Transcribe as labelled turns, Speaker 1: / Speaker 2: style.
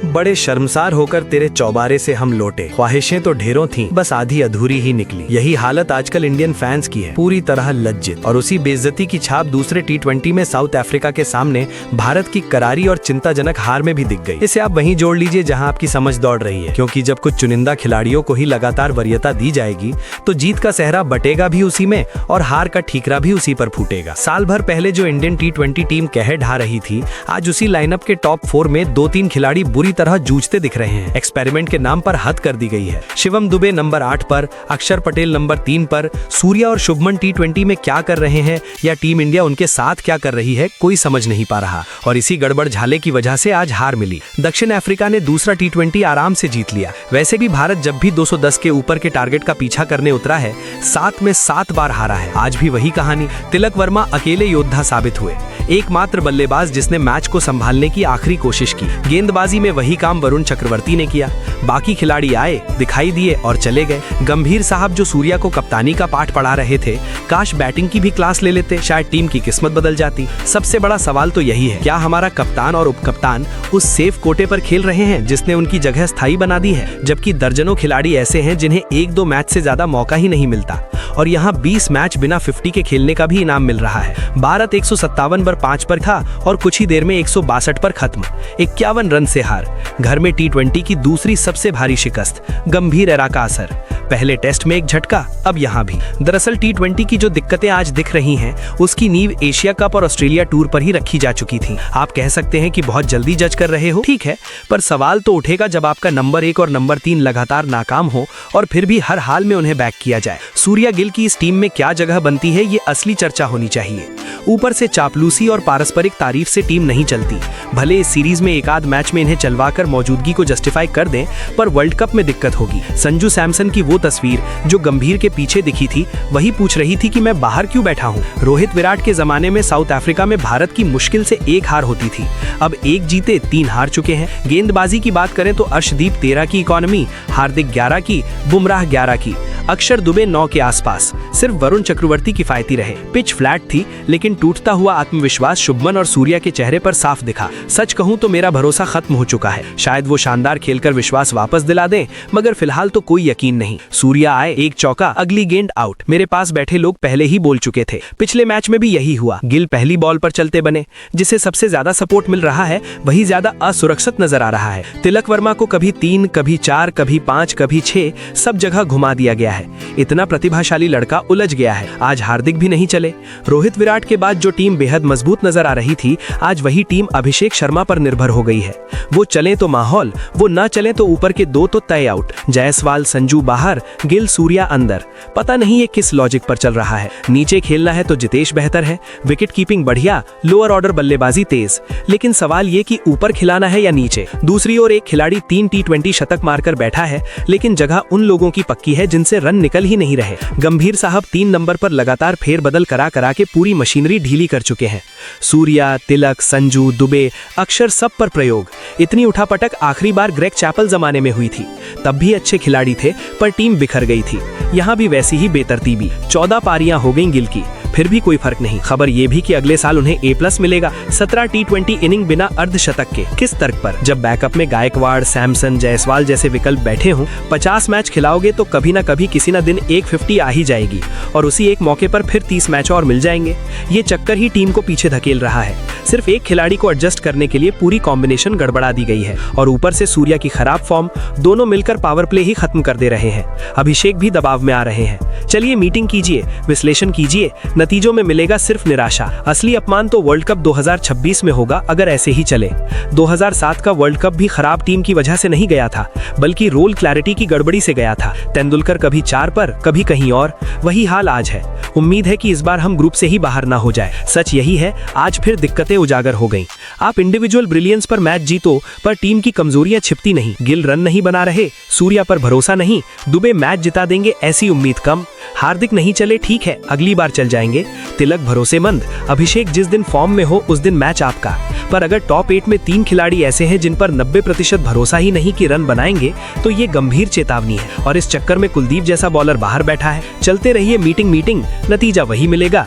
Speaker 1: बड़े शर्मसार होकर तेरे चौबारे से हम लौटे। ख्वाहिशें तो ढेरों थीं, बस आधी अधूरी ही निकली। यही हालत आजकल इंडियन फैंस की है, पूरी तरह लज्जित। और उसी बेइज्जती की छाप दूसरे T20 में साउथ अफ्रीका के सामने भारत की करारी और चिंताजनक हार में भी दिख गई। इसे आप वहीं जोड़ लीजिए जहां आपकी समझ दौड़ रही है, क्योंकि जब कुछ चुनिंदा खिलाड़ियों को ही लगातार वरीयता दी जाएगी तो जीत का सहरा बटेगा भी उसी में और हार का ठीकरा भी उसी पर फूटेगा। साल भर पहले जो इंडियन T20 टीम कह ढा रही थी, आज उसी लाइनअप के टॉप 4 में 2-3 खिलाड़ी बुरी तरह जूझते दिख रहे हैं। एक्सपेरिमेंट के नाम पर हद कर दी गई है। शिवम दुबे नंबर 8 पर, अक्षर पटेल नंबर 3 पर। सूर्या और शुभमन T20 में क्या कर रहे हैं या टीम इंडिया उनके साथ क्या कर रही है, कोई समझ नहीं पा रहा। और इसी गड़बड़ झाले की वजह से आज हार मिली। दक्षिण अफ्रीका ने दूसरा T20 आराम से जीत लिया। वैसे भी भारत जब भी 210 के ऊपर के टारगेट का पीछा करने उतरा है, 7 में 7 बार हारा है। आज भी वही कहानी। तिलक वर्मा अकेले योद्धा साबित हुए, एकमात्र बल्लेबाज जिसने मैच को संभालने की आखिरी कोशिश की। गेंदबाजी में वही काम वरुण चक्रवर्ती ने किया। बाकी खिलाड़ी आए, दिखाई दिए और चले गए। गंभीर साहब जो सूर्या को कप्तानी का पाठ पढ़ा रहे थे, काश बैटिंग की भी क्लास ले लेते, शायद टीम की किस्मत बदल जाती। सबसे बड़ा सवाल तो यही है, क्या हमारा कप्तान और उपकप्तान उस सेफ कोटे पर खेल रहे हैं जिसने उनकी जगह स्थायी बना दी है? जबकि दर्जनों खिलाड़ी ऐसे हैं जिन्हें 1-2 मैच से ज्यादा मौका ही नहीं मिलता, और यहाँ 20 मैच बिना 50 के खेलने का भी इनाम मिल रहा है। भारत 157 पर 5 पर था और कुछ ही देर में 162 पर खत्म, 51 रन से हार। घर में T20 की दूसरी सबसे भारी शिकस्त, गंभीर एरा का असर। पहले टेस्ट में एक झटका, अब यहाँ भी। दरअसल T20 की जो दिक्कतें आज दिख रही हैं, उसकी नींव एशिया कप और ऑस्ट्रेलिया टूर पर ही रखी जा चुकी थी। आप कह सकते हैं कि बहुत जल्दी जज कर रहे हो, ठीक है, पर सवाल तो उठेगा जब आपका नंबर 1 और नंबर 3 लगातार नाकाम हो और फिर भी हर हाल में उन्हें बैक किया जाए। सूर्या गिल की इस टीम में क्या जगह बनती है, ये असली चर्चा होनी चाहिए। ऊपर से चापलूसी और पारस्परिक तारीफ से टीम नहीं चलती। भले इस सीरीज में एक आध मैच में इन्हें चलवाकर मौजूदगी को जस्टिफाई कर दें, पर वर्ल्ड कप में दिक्कत होगी। संजू सैमसन की वो तस्वीर जो गंभीर के पीछे दिखी थी, वही पूछ रही थी कि मैं बाहर क्यों बैठा हूँ। रोहित विराट के जमाने में साउथ अफ्रीका में भारत की मुश्किल से 1 हार होती थी, अब 1 जीते 3 हार चुके हैं। गेंदबाजी की बात करें तो अर्शदीप 13 की इकोनॉमी, हार्दिक 11 की, बुमराह 11 की, अक्षर दुबे 9 के आसपास। सिर्फ वरुण चक्रवर्ती किफायती रहे। पिच फ्लैट थी, लेकिन टूटता हुआ आत्मविश्वास शुभमन और सूर्या के चेहरे पर साफ दिखा। सच कहूं तो मेरा भरोसा खत्म हो चुका है। शायद वो शानदार खेलकर विश्वास वापस दिला दें, मगर फिलहाल तो कोई यकीन नहीं। सूर्या आए, 1 चौका, अगली गेंद आउट। मेरे पास बैठे लोग पहले ही बोल चुके थे, पिछले मैच में भी यही हुआ। गिल पहली बॉल पर चलते बने, जिसे सबसे ज्यादा सपोर्ट मिल रहा है वही ज्यादा असुरक्षित नजर आ रहा है। तिलक वर्मा को कभी 3, कभी 4, कभी 5, कभी 6, सब जगह घुमा दिया गया है। इतना प्रतिभाशाली लड़का उलझ गया है। आज हार्दिक भी नहीं चले। रोहित विराट के बाद जो टीम बेहद मजबूत नजर आ रही थी, आज वही टीम अभिषेक शर्मा पर निर्भर हो गई है। वो चले तो माहौल, वो न चले तो ऊपर के 2 तो तय आउट। जायसवाल संजू बाहर, गिल सूर्या अंदर। पता नहीं ये किस लॉजिक पर चल रहा है। नीचे खेलना है तो जितेश बेहतर है, विकेट कीपिंग बढ़िया, लोअर ऑर्डर बल्लेबाजी तेज, लेकिन सवाल ये कि ऊपर खिलाना है या नीचे। दूसरी ओर एक खिलाड़ी 3 T20 शतक मारकर बैठा है, लेकिन जगह उन लोगों की पक्की है जिनसे रन निकल ही नहीं रहे। गंभीर साहब 3 नंबर पर लगातार फेरबदल करा के पूरी मशीनरी ढीली कर चुके हैं। सूर्या, तिलक, संजू, दुबे, अक्षर सब पर प्रयोग। इतनी उठापटक आखिरी बार ग्रेग चैपल जमाने में हुई थी, तब भी अच्छे खिलाड़ी थे, पर टीम बिखर गई थी। यहाँ भी वैसी ही बेतरतीबी। 14 पारियां हो गईं गिल की, फिर भी कोई फर्क नहीं। खबर ये भी कि अगले साल उन्हें A+ मिलेगा। 17 T20 इनिंग बिना अर्धशतक के, किस तर्क पर? जब बैकअप में गायकवाड़, सैमसन, जायसवाल जैसे विकल्प बैठे हों। 50 मैच खिलाओगे तो कभी ना कभी किसी ना दिन एक 50 आ ही जाएगी, और उसी एक मौके पर फिर 30 मैच और मिल जाएंगे। ये चक्कर ही टीम को पीछे धकेल रहा है। सिर्फ एक खिलाड़ी को एडजस्ट करने के लिए पूरी कॉम्बिनेशन गड़बड़ा दी गई है, और ऊपर से सूर्या की खराब फॉर्म, दोनों मिलकर पावर प्ले ही खत्म कर दे रहे हैं। अभिषेक भी दबाव में आ रहे हैं। चलिए मीटिंग कीजिए, विश्लेषण कीजिए, नतीजों में मिलेगा सिर्फ निराशा। असली अपमान तो वर्ल्ड कप 2026 में होगा अगर ऐसे ही चले। 2007 का वर्ल्ड कप भी खराब टीम की वजह से नहीं गया था, बल्कि रोल क्लैरिटी की गड़बड़ी से गया था। तेंदुलकर कभी 4 पर, कभी कहीं और, वही हाल आज है। उम्मीद है कि इस बार हम ग्रुप से ही बाहर ना हो जाए। सच यही है, आज फिर दिक्कतें उजागर हो गईं। आप इंडिविजुअल ब्रिलियंस पर मैच जीतो, पर टीम की कमजोरियां छिपती नहीं। गिल रन नहीं बना रहे, सूर्या पर भरोसा नहीं, दुबे मैच जिता देंगे ऐसी उम्मीद कम। हार्दिक नहीं चले, ठीक है, अगली बार चल जाएंगे। तिलक भरोसेमंद, अभिषेक जिस दिन फॉर्म में हो उस दिन मैच आपका। पर अगर टॉप 8 में 3 खिलाड़ी ऐसे हैं जिन पर 90% भरोसा ही नहीं कि रन बनाएंगे, तो ये गंभीर चेतावनी है। और इस चक्कर में कुलदीप जैसा बॉलर बाहर बैठा है। चलते रहिए मीटिंग, नतीजा वही मिलेगा।